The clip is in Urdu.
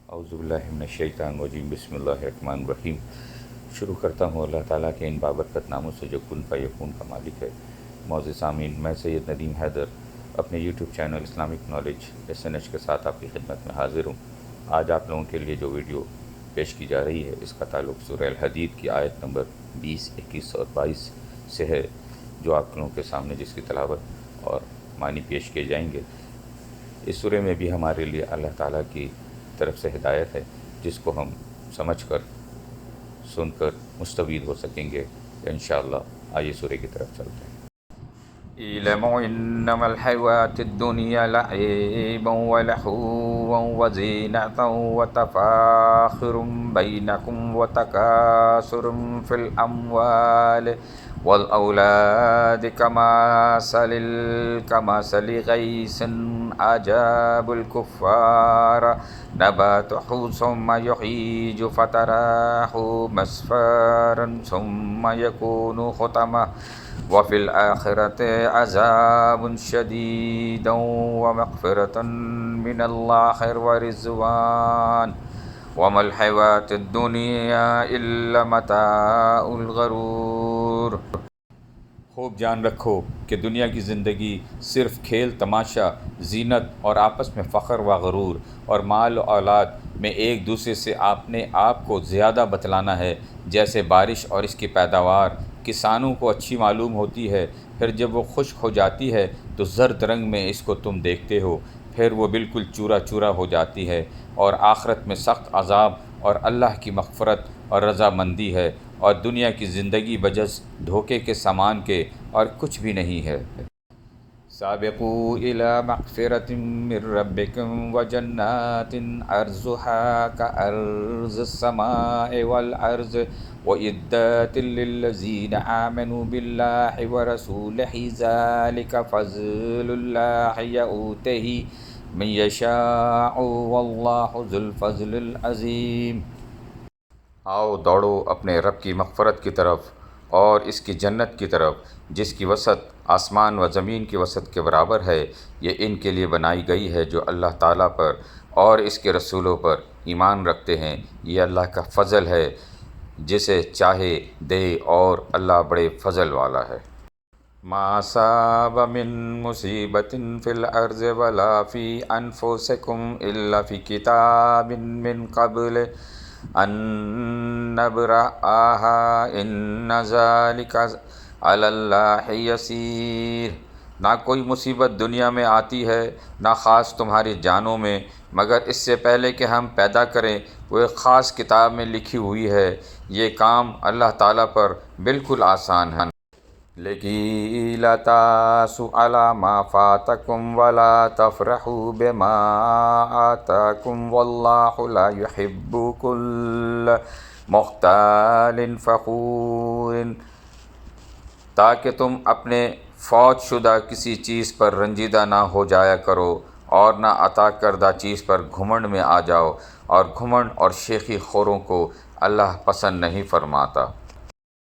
اعوذ باللہ من الشیطان الرجیم بسم اللہ الرحمن الرحیم۔ شروع کرتا ہوں اللہ تعالیٰ کے ان بابرکت ناموں سے جو کن فیکون کا مالک ہے۔ معزز سامعین، میں سید ندیم حیدر اپنے YouTube channel Islamic knowledge SNH کے ساتھ آپ کی خدمت میں حاضر ہوں۔ آج آپ لوگوں کے لیے جو ویڈیو پیش کی جا رہی ہے اس کا تعلق سورہ الحدید کی آیت نمبر 20، 21 اور 22 سے ہے، جو آپ لوگوں کے سامنے جس کی تلاوت اور معنی پیش کیے جائیں گے۔ اس سورے میں بھی ہمارے لیے اللہ تعالیٰ کی طرف سے ہدایت ہے، جس کو ہم سمجھ کر سن کر مستفید ہو سکیں گے انشاءاللہ۔ آئیے سورے کی طرف چلتے ہیں۔ اعلموا انما الحیوات الدنیا لعب ولہو وزینۃ وتفاخر بینکم وتکاثر فی الاموال والاولاد کمثل غیث اعجاب الکفار نباتہ ثم یہیج فتراہ مصفرا ثم یکون حطما وفی الآخرۃ عذاب شدید ومغفرۃ من اللہ ورضوان وما الحیوات الدنیا الا متاع الغرور۔ خوب جان رکھو کہ دنیا کی زندگی صرف کھیل تماشا، زینت اور آپس میں فخر و غرور اور مال و اولاد میں ایک دوسرے سے اپنے آپ کو زیادہ بتلانا ہے۔ جیسے بارش اور اس کی پیداوار کسانوں کو اچھی معلوم ہوتی ہے، پھر جب وہ خشک ہو جاتی ہے تو زرد رنگ میں اس کو تم دیکھتے ہو، پھر وہ بالکل چورا چورا ہو جاتی ہے، اور آخرت میں سخت عذاب اور اللہ کی مغفرت اور رضامندی ہے، اور دنیا کی زندگی بجز دھوکے کے سامان کے اور کچھ بھی نہیں ہے۔ سابقوا إلى مغفرة من ربكم وجنات عرضها كعرض السماء والأرض وأعدت للذين آمنوا بالله ورسوله ذلك فضل الله يؤتيه من يشاء والله ذو الفضل العظيم۔ آؤ دوڑو اپنے رب کی مغفرت کی طرف اور اس کی جنت کی طرف، جس کی وسعت آسمان و زمین کی وسعت کے برابر ہے۔ یہ ان کے لیے بنائی گئی ہے جو اللہ تعالیٰ پر اور اس کے رسولوں پر ایمان رکھتے ہیں۔ یہ اللہ کا فضل ہے، جسے چاہے دے، اور اللہ بڑے فضل والا ہے۔ ما اصاب من مصیبت فی الارض ولا فی انفسکم الا فی کتاب من قبل ان نبرأها ان ذلک علی اللہ یسیر۔ نہ کوئی مصیبت دنیا میں آتی ہے، نہ خاص تمہاری جانوں میں، مگر اس سے پہلے کہ ہم پیدا کریں وہ ایک خاص کتاب میں لکھی ہوئی ہے۔ یہ کام اللہ تعالیٰ پر بالکل آسان ہے۔ لِكَيْ لَا تَأْسُوا عَلَىٰ مَا فَاتَكُمْ وَلَا تَفْرَحُوا بِمَا آتَاكُمْ وَاللَّهُ لَا يُحِبُّ كُلَّ مُخْتَالٍ فَخُورٍ۔ تاکہ تم اپنے فوت شدہ کسی چیز پر رنجیدہ نہ ہو جایا کرو اور نہ عطا کردہ چیز پر گھمنڈ میں آ جاؤ، اور گھمنڈ اور شیخی خوروں کو اللہ پسند نہیں فرماتا۔